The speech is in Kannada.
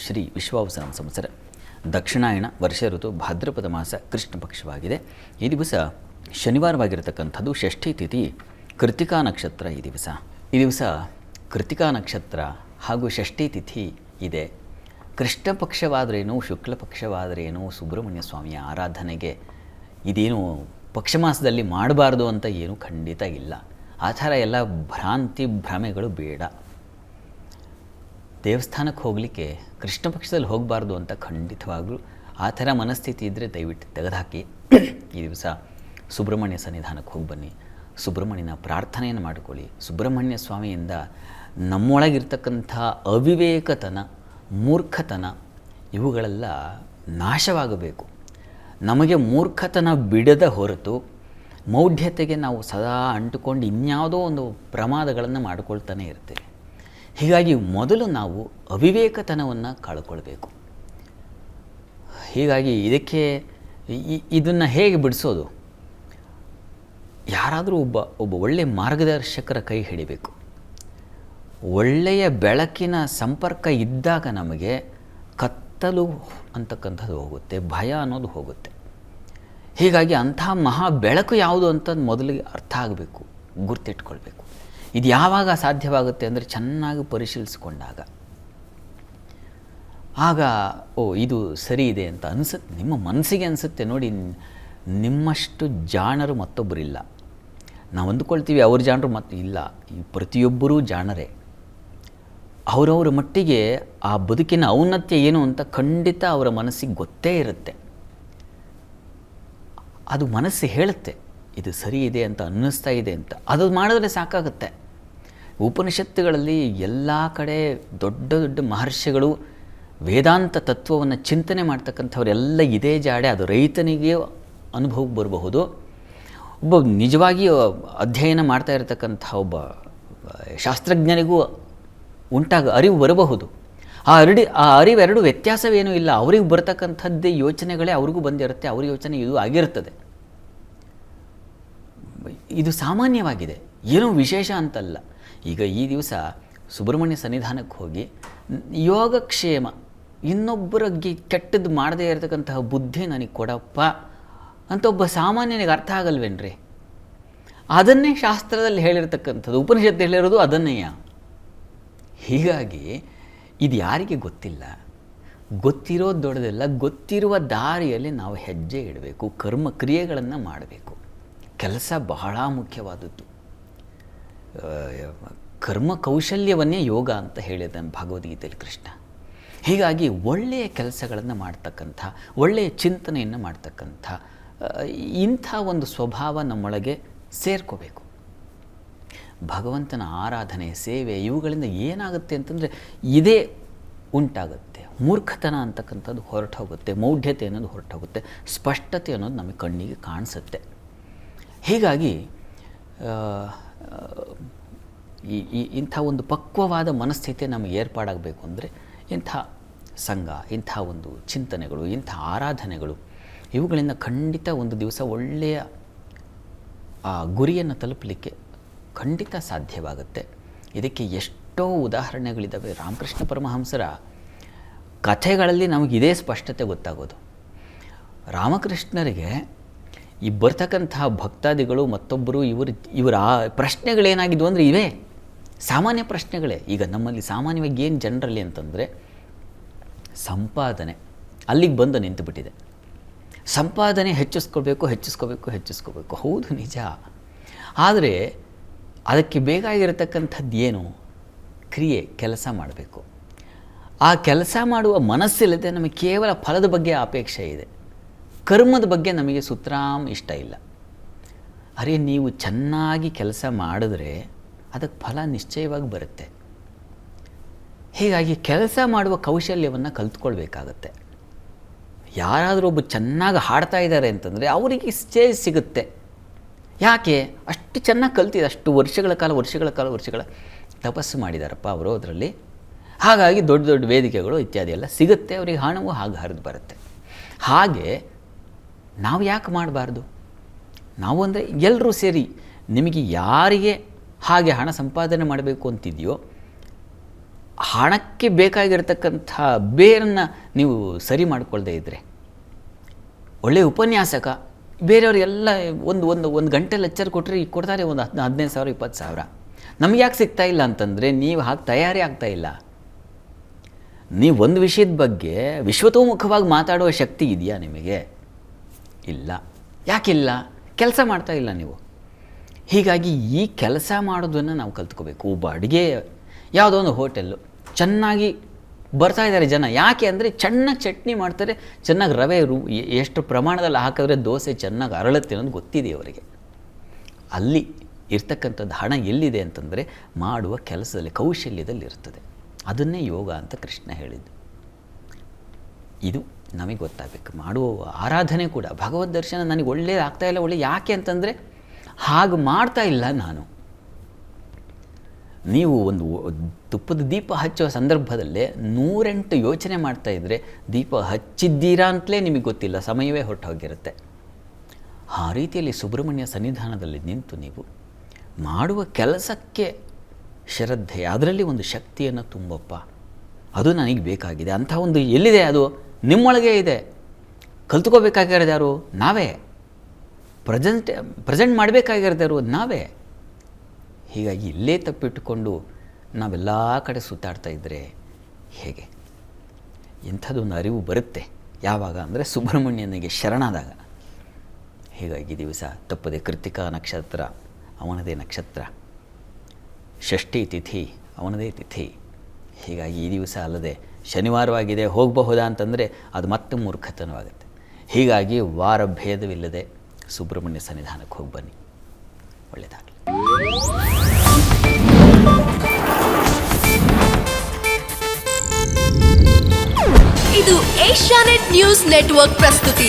ಶ್ರೀ ವಿಶ್ವಾವಸನ ಸಂವತ್ಸರ ದಕ್ಷಿಣಾಯಣ ವರ್ಷ ಋತು ಭಾದ್ರಪದ ಮಾಸ ಕೃಷ್ಣ ಪಕ್ಷವಾಗಿದೆ. ಈ ದಿವಸ ಶನಿವಾರವಾಗಿರತಕ್ಕಂಥದ್ದು ಷಷ್ಠಿ ತಿಥಿ ಕೃತಿಕಾ ನಕ್ಷತ್ರ. ಈ ದಿವಸ ಕೃತಿಕಾ ನಕ್ಷತ್ರ ಹಾಗೂ ಷಷ್ಠಿ ತಿಥಿ ಇದೆ. ಕೃಷ್ಣ ಪಕ್ಷವಾದರೇನು ಶುಕ್ಲ ಪಕ್ಷವಾದರೇನು ಸುಬ್ರಹ್ಮಣ್ಯ ಸ್ವಾಮಿಯ ಆರಾಧನೆಗೆ ಇದೇನು ಪಕ್ಷಮಾಸದಲ್ಲಿ ಮಾಡಬಾರ್ದು ಅಂತ ಏನೂ ಖಂಡಿತ ಇಲ್ಲ. ಆ ಥರ ಎಲ್ಲ ಭ್ರಾಂತಿ ಭ್ರಮೆಗಳು ಬೇಡ. ದೇವಸ್ಥಾನಕ್ಕೆ ಹೋಗಲಿಕ್ಕೆ ಕೃಷ್ಣ ಪಕ್ಷದಲ್ಲಿ ಹೋಗಬಾರ್ದು ಅಂತ ಖಂಡಿತವಾಗಲೂ ಆ ಥರ ಮನಸ್ಥಿತಿ ಇದ್ದರೆ ದಯವಿಟ್ಟು ತೆಗೆದುಹಾಕಿ. ಈ ದಿವಸ ಸುಬ್ರಹ್ಮಣ್ಯ ಸನ್ನಿಧಾನಕ್ಕೆ ಹೋಗಿ ಬನ್ನಿ. ಸುಬ್ರಹ್ಮಣ್ಯನ ಪ್ರಾರ್ಥನೆಯನ್ನು ಮಾಡಿಕೊಳ್ಳಿ. ಸುಬ್ರಹ್ಮಣ್ಯ ಸ್ವಾಮಿಯಿಂದ ನಮ್ಮೊಳಗಿರ್ತಕ್ಕಂಥ ಅವಿವೇಕತನ, ಮೂರ್ಖತನ ಇವುಗಳೆಲ್ಲ ನಾಶವಾಗಬೇಕು. ನಮಗೆ ಮೂರ್ಖತನ ಬಿಡದ ಹೊರತು ಮೌಢ್ಯತೆಗೆ ನಾವು ಸದಾ ಅಂಟುಕೊಂಡು ಇನ್ಯಾವುದೋ ಒಂದು ಪ್ರಮಾದಗಳನ್ನು ಮಾಡಿಕೊಳ್ತಾನೆ ಇರ್ತೇವೆ. ಹೀಗಾಗಿ ಮೊದಲು ನಾವು ಅವಿವೇಕತನವನ್ನು ಕಳ್ಕೊಳ್ಬೇಕು. ಹೀಗಾಗಿ ಇದನ್ನು ಹೇಗೆ ಬಿಡಿಸೋದು? ಯಾರಾದರೂ ಒಬ್ಬ ಒಳ್ಳೆಯ ಮಾರ್ಗದರ್ಶಕರ ಕೈ ಹಿಡಿಬೇಕು. ಒಳ್ಳೆಯ ಬೆಳಕಿನ ಸಂಪರ್ಕ ಇದ್ದಾಗ ನಮಗೆ ಕತ್ತಲು ಅಂತಕ್ಕಂಥದ್ದು ಹೋಗುತ್ತೆ, ಭಯ ಅನ್ನೋದು ಹೋಗುತ್ತೆ. ಹೀಗಾಗಿ ಅಂಥ ಮಹಾ ಬೆಳಕು ಯಾವುದು ಅಂತ ಮೊದಲಿಗೆ ಅರ್ಥ ಆಗಬೇಕು, ಗುರ್ತಿಟ್ಕೊಳ್ಬೇಕು. ಇದು ಯಾವಾಗ ಸಾಧ್ಯವಾಗುತ್ತೆ ಅಂದರೆ ಚೆನ್ನಾಗಿ ಪರಿಶೀಲಿಸಿಕೊಂಡಾಗ. ಆಗ ಇದು ಸರಿ ಇದೆ ಅಂತ ಅನಿಸುತ್ತೆ, ನಿಮ್ಮ ಮನಸ್ಸಿಗೆ ಅನಿಸುತ್ತೆ. ನೋಡಿ, ನಿಮ್ಮಷ್ಟು ಜಾಣರು ಮತ್ತೊಬ್ಬರಿಲ್ಲ. ನಾವು ಅಂದುಕೊಳ್ತೀವಿ ಅವ್ರ ಜಾಣರು ಮತ್ತು ಇಲ್ಲ. ಈ ಪ್ರತಿಯೊಬ್ಬರೂ ಜಾಣರೇ. ಅವರವರ ಮಟ್ಟಿಗೆ ಆ ಬದುಕಿನ ಔನ್ನತ್ಯ ಏನು ಅಂತ ಖಂಡಿತ ಅವರ ಮನಸ್ಸಿಗೆ ಗೊತ್ತೇ ಇರುತ್ತೆ. ಅದು ಮನಸ್ಸು ಹೇಳುತ್ತೆ ಇದು ಸರಿ ಇದೆ ಅಂತ, ಅನ್ನಿಸ್ತಾ ಇದೆ ಅಂತ. ಅದು ಮಾಡಿದ್ರೆ ಸಾಕಾಗುತ್ತೆ. ಉಪನಿಷತ್ತುಗಳಲ್ಲಿ ಎಲ್ಲ ಕಡೆ ದೊಡ್ಡ ದೊಡ್ಡ ಮಹರ್ಷಿಗಳು ವೇದಾಂತ ತತ್ವವನ್ನು ಚಿಂತನೆ ಮಾಡ್ತಕ್ಕಂಥವರೆಲ್ಲ ಇದೇ ಜಾಡೆ. ಅದು ರೈತನಿಗೆ ಅನುಭವಕ್ಕೆ ಬರಬಹುದು, ಒಬ್ಬ ನಿಜವಾಗಿಯೂ ಅಧ್ಯಯನ ಮಾಡ್ತಾ ಇರತಕ್ಕಂಥ ಒಬ್ಬ ಶಾಸ್ತ್ರಜ್ಞನಿಗೂ ಅರಿವು ಬರಬಹುದು. ಆ ಅರಿವೆರಡು ವ್ಯತ್ಯಾಸವೇನೂ ಇಲ್ಲ. ಅವ್ರಿಗೆ ಬರ್ತಕ್ಕಂಥದ್ದೇ ಯೋಚನೆಗಳೇ ಅವ್ರಿಗೂ ಬಂದಿರುತ್ತೆ. ಅವ್ರ ಯೋಚನೆ ಇದು ಆಗಿರ್ತದೆ. ಇದು ಸಾಮಾನ್ಯವಾಗಿದೆ, ಏನೂ ವಿಶೇಷ ಅಂತಲ್ಲ. ಈಗ ಈ ದಿವಸ ಸುಬ್ರಹ್ಮಣ್ಯ ಸನ್ನಿಧಾನಕ್ಕೆ ಹೋಗಿ ಯೋಗಕ್ಷೇಮ, ಇನ್ನೊಬ್ಬರಿಗೆ ಕೆಟ್ಟದ್ದು ಮಾಡದೇ ಇರತಕ್ಕಂತಹ ಬುದ್ಧಿ ನನಗೆ ಕೊಡಪ್ಪ ಅಂತ ಒಬ್ಬ ಸಾಮಾನ್ಯನಿಗೆ ಅರ್ಥ ಆಗಲ್ವೇನ್ರಿ? ಅದನ್ನೇ ಶಾಸ್ತ್ರದಲ್ಲಿ ಹೇಳಿರ್ತಕ್ಕಂಥದ್ದು, ಉಪನಿಷತ್ತು ಹೇಳಿರೋದು ಅದನ್ನೆಯ. ಹೀಗಾಗಿ ಇದು ಯಾರಿಗೆ ಗೊತ್ತಿಲ್ಲ, ಗೊತ್ತಿರೋದು ದೊಡ್ಡದಲ್ಲ. ಗೊತ್ತಿರುವ ದಾರಿಯಲ್ಲಿ ನಾವು ಹೆಜ್ಜೆ ಇಡಬೇಕು, ಕರ್ಮ ಕ್ರಿಯೆಗಳನ್ನು ಮಾಡಬೇಕು. ಕೆಲಸ ಬಹಳ ಮುಖ್ಯವಾದದ್ದು. ಕರ್ಮ ಕೌಶಲ್ಯವನ್ನೇ ಯೋಗ ಅಂತ ಹೇಳಿದ್ದಾನೆ ಭಗವದ್ಗೀತೆಯಲ್ಲಿ ಕೃಷ್ಣ. ಹೀಗಾಗಿ ಒಳ್ಳೆಯ ಕೆಲಸಗಳನ್ನು ಮಾಡ್ತಕ್ಕಂಥ, ಒಳ್ಳೆಯ ಚಿಂತನೆಯನ್ನು ಮಾಡ್ತಕ್ಕಂಥ ಇಂಥ ಒಂದು ಸ್ವಭಾವ ನಮ್ಮೊಳಗೆ ಸೇರ್ಕೋಬೇಕು. ಭಗವಂತನ ಆರಾಧನೆ, ಸೇವೆ ಇವುಗಳಿಂದ ಏನಾಗುತ್ತೆ ಅಂತಂದರೆ ಇದೇ ಉಂಟಾಗುತ್ತೆ. ಮೂರ್ಖತನ ಅಂತಕ್ಕಂಥದ್ದು ಹೊರಟೋಗುತ್ತೆ, ಮೌಢ್ಯತೆ ಅನ್ನೋದು ಹೊರಟೋಗುತ್ತೆ, ಸ್ಪಷ್ಟತೆ ಅನ್ನೋದು ನಮಗೆ ಕಣ್ಣಿಗೆ ಕಾಣಿಸುತ್ತೆ. ಹೀಗಾಗಿ ಇಂಥ ಒಂದು ಪಕ್ವವಾದ ಮನಸ್ಥಿತಿ ನಮಗೆ ಏರ್ಪಾಡಾಗಬೇಕು ಅಂದರೆ ಇಂಥ ಸಂಘ, ಇಂಥ ಒಂದು ಚಿಂತನೆಗಳು, ಇಂಥ ಆರಾಧನೆಗಳು ಇವುಗಳಿಂದ ಖಂಡಿತ ಒಂದು ದಿವಸ ಒಳ್ಳೆಯ ಆ ಗುರಿಯನ್ನು ತಲುಪಲಿಕ್ಕೆ ಖಂಡಿತ ಸಾಧ್ಯವಾಗುತ್ತೆ. ಇದಕ್ಕೆ ಎಷ್ಟೋ ಉದಾಹರಣೆಗಳಿದ್ದಾವೆ. ರಾಮಕೃಷ್ಣ ಪರಮಹಂಸರ ಕಥೆಗಳಲ್ಲಿ ನಮಗಿದೇ ಸ್ಪಷ್ಟತೆ ಗೊತ್ತಾಗೋದು. ರಾಮಕೃಷ್ಣರಿಗೆ ಈ ಬರ್ತಕ್ಕಂತಹ ಭಕ್ತಾದಿಗಳು ಮತ್ತೊಬ್ಬರು ಇವರ ಆ ಪ್ರಶ್ನೆಗಳೇನಾಗಿದ್ವು ಅಂದರೆ ಇವೇ ಸಾಮಾನ್ಯ ಪ್ರಶ್ನೆಗಳೇ. ಈಗ ನಮ್ಮಲ್ಲಿ ಸಾಮಾನ್ಯವಾಗಿ ಏನು ಜನರಲ್ಲಿ ಅಂತಂದರೆ ಸಂಪಾದನೆ ಅಲ್ಲಿಗೆ ಬಂದು ನಿಂತುಬಿಟ್ಟಿದೆ. ಸಂಪಾದನೆ ಹೆಚ್ಚಿಸ್ಕೋಬೇಕು. ಹೌದು, ನಿಜ. ಆದರೆ ಅದಕ್ಕೆ ಬೇಕಾಗಿರತಕ್ಕಂಥದ್ದು ಏನು? ಕ್ರಿಯೆ, ಕೆಲಸ ಮಾಡಬೇಕು. ಆ ಕೆಲಸ ಮಾಡುವ ಮನಸ್ಸಿಲ್ಲದೆ ನಮಗೆ ಕೇವಲ ಫಲದ ಬಗ್ಗೆ ಅಪೇಕ್ಷೆ ಇದೆ. ಕರ್ಮದ ಬಗ್ಗೆ ನಮಗೆ ಸುತರಾಮ್ ಇಷ್ಟ ಇಲ್ಲ. ಅರೆ, ನೀವು ಚೆನ್ನಾಗಿ ಕೆಲಸ ಮಾಡಿದ್ರೆ ಅದಕ್ಕೆ ಫಲ ನಿಶ್ಚಯವಾಗಿ ಬರುತ್ತೆ. ಹೀಗಾಗಿ ಕೆಲಸ ಮಾಡುವ ಕೌಶಲ್ಯವನ್ನು ಕಲ್ತ್ಕೊಳ್ಬೇಕಾಗತ್ತೆ. ಯಾರಾದರೂ ಒಬ್ಬ ಚೆನ್ನಾಗಿ ಹಾಡ್ತಾ ಇದ್ದಾರೆ ಅಂತಂದರೆ ಅವರಿಗೆ ಸ್ಟೇಜ್ ಸಿಗುತ್ತೆ. ಯಾಕೆ? ಅಷ್ಟು ಚೆನ್ನಾಗಿ ಕಲ್ತಿದೆ, ಅಷ್ಟು ವರ್ಷಗಳ ಕಾಲ ತಪಸ್ಸು ಮಾಡಿದಾರಪ್ಪ ಅವರು ಅದರಲ್ಲಿ. ಹಾಗಾಗಿ ದೊಡ್ಡ ದೊಡ್ಡ ವೇದಿಕೆಗಳು ಇತ್ಯಾದಿ ಎಲ್ಲ ಸಿಗುತ್ತೆ ಅವರಿಗೆ, ಹಣವು ಹಾಗೆ ಹರಿದು ಬರುತ್ತೆ. ಹಾಗೆ ನಾವು ಯಾಕೆ ಮಾಡಬಾರ್ದು? ನಾವು ಅಂದರೆ ಎಲ್ಲರೂ ಸೇರಿ, ನಿಮಗೆ ಯಾರಿಗೆ ಹಾಗೆ ಹಣ ಸಂಪಾದನೆ ಮಾಡಬೇಕು ಅಂತಿದೆಯೋ ಹಣಕ್ಕೆ ಬೇಕಾಗಿರ್ತಕ್ಕಂಥ ಬೇರನ್ನು ನೀವು ಸರಿ ಮಾಡಿಕೊಳ್ಳದೆ ಇದ್ದರೆ, ಒಳ್ಳೆಯ ಉಪನ್ಯಾಸಕ ಬೇರೆಯವರೆಲ್ಲ ಒಂದು ಗಂಟೆ ಲೆಕ್ಚರ್ ಕೊಟ್ಟರೆ ಈಗ ಕೊಡ್ತಾರೆ ಒಂದು 15,000 20,000. ನಮ್ಗೆ ಯಾಕೆ ಸಿಗ್ತಾ ಇಲ್ಲ ಅಂತಂದರೆ ನೀವು ಹಾಗೆ ತಯಾರಿ ಆಗ್ತಾ ಇಲ್ಲ. ನೀವು ಒಂದು ವಿಷಯದ ಬಗ್ಗೆ ವಿಶ್ವತೋಮುಖವಾಗಿ ಮಾತಾಡುವ ಶಕ್ತಿ ಇದೆಯಾ ನಿಮಗೆ? ಇಲ್ಲ. ಯಾಕಿಲ್ಲ? ಕೆಲಸ ಮಾಡ್ತಾ ಇಲ್ಲ ನೀವು. ಹೀಗಾಗಿ ಈ ಕೆಲಸ ಮಾಡೋದನ್ನು ನಾವು ಕಲ್ತ್ಕೋಬೇಕು. ಒಬ್ಬ ಅಡುಗೆ ಯಾವುದೋ ಒಂದು ಹೋಟೆಲ್ಲು ಚೆನ್ನಾಗಿ ಬರ್ತಾ ಇದ್ದಾರೆ ಜನ, ಯಾಕೆ ಅಂದರೆ ಚೆನ್ನಾಗಿ ಚಟ್ನಿ ಮಾಡ್ತಾರೆ, ಚೆನ್ನಾಗಿ ರವೆ ಎಷ್ಟು ಪ್ರಮಾಣದಲ್ಲಿ ಹಾಕಿದ್ರೆ ದೋಸೆ ಚೆನ್ನಾಗಿ ಅರಳುತ್ತೆ ಅನ್ನೋದು ಗೊತ್ತಿದೆ ಅವರಿಗೆ. ಅಲ್ಲಿ ಇರ್ತಕ್ಕಂಥದ್ದು ಹಣ ಎಲ್ಲಿದೆ ಅಂತಂದರೆ ಮಾಡುವ ಕೆಲಸದಲ್ಲಿ, ಕೌಶಲ್ಯದಲ್ಲಿ ಇರ್ತದೆ. ಅದನ್ನೇ ಯೋಗ ಅಂತ ಕೃಷ್ಣ ಹೇಳಿದ್ದು. ಇದು ನಮಗೆ ಗೊತ್ತಾಗಬೇಕು. ಮಾಡುವ ಆರಾಧನೆ ಕೂಡ ಭಗವದ್ ದರ್ಶನ ನನಗೆ ಒಳ್ಳೆಯದಾಗ್ತಾಯಿಲ್ಲ, ಯಾಕೆ ಅಂತಂದರೆ ಹಾಗೆ ಮಾಡ್ತಾ ಇಲ್ಲ ನಾನು. ನೀವು ಒಂದು ತುಪ್ಪದ ದೀಪ ಹಚ್ಚುವ ಸಂದರ್ಭದಲ್ಲೇ 108 ಯೋಚನೆ ಮಾಡ್ತಾಯಿದ್ರೆ ದೀಪ ಹಚ್ಚಿದ್ದೀರಾ ಅಂತಲೇ ನಿಮಗೆ ಗೊತ್ತಿಲ್ಲ, ಸಮಯವೇ ಹೊರಟೋಗಿರುತ್ತೆ. ಆ ರೀತಿಯಲ್ಲಿ ಸುಬ್ರಹ್ಮಣ್ಯ ಸನ್ನಿಧಾನದಲ್ಲಿ ನಿಂತು ನೀವು ಮಾಡುವ ಕೆಲಸಕ್ಕೆ ಶ್ರದ್ಧೆ, ಅದರಲ್ಲಿ ಒಂದು ಶಕ್ತಿಯನ್ನು ತುಂಬಪ್ಪ, ಅದು ನನಗೆ ಬೇಕಾಗಿದೆ ಅಂಥ ಒಂದು ಎಲ್ಲಿದೆ? ಅದು ನಿಮ್ಮೊಳಗೆ ಇದೆ. ಕಲ್ತ್ಕೋಬೇಕಾಗಿರೋದು ಯಾರು? ನಾವೇ. ಪ್ರೆಸೆಂಟ್ ಮಾಡಬೇಕಾಗಿರೋದು ಯಾರು? ನಾವೇ. ಹೀಗಾಗಿ ಇಲ್ಲೇ ತಪ್ಪಿಟ್ಟುಕೊಂಡು ನಾವೆಲ್ಲ ಕಡೆ ಸುತ್ತಾಡ್ತಾ ಇದ್ದರೆ ಹೇಗೆ? ಇಂಥದ್ದೊಂದು ಅರಿವು ಬರುತ್ತೆ ಯಾವಾಗ ಅಂದರೆ ಸುಬ್ರಹ್ಮಣ್ಯನಿಗೆ ಶರಣಾದಾಗ. ಹೀಗಾಗಿ ದಿವಸ ತಪ್ಪದೆ ಕೃತಿಕಾ ನಕ್ಷತ್ರ ಅವನದೇ ನಕ್ಷತ್ರ, ಷಷ್ಠಿ ತಿಥಿ ಅವನದೇ ತಿಥಿ. ಹೀಗಾಗಿ ಈ ದಿವಸ ಅಲ್ಲದೆ ಶನಿವಾರವಾಗಿದೆ ಹೋಗಬಹುದಾ ಅಂತಂದರೆ ಅದು ಮತ್ತೆ ಮೂರ್ಖತನವಾಗುತ್ತೆ. ಹೀಗಾಗಿ ವಾರ ಭೇದವಿಲ್ಲದೆ ಸುಬ್ರಹ್ಮಣ್ಯ ಸನ್ನಿಧಾನಕ್ಕೆ ಹೋಗಿ ಬನ್ನಿ, ಒಳ್ಳೆಯದಾಗಲಿ. ಇದು ಏಷ್ಯಾನೆಟ್ ನ್ಯೂಸ್ ನೆಟ್ವರ್ಕ್ ಪ್ರಸ್ತುತಿ.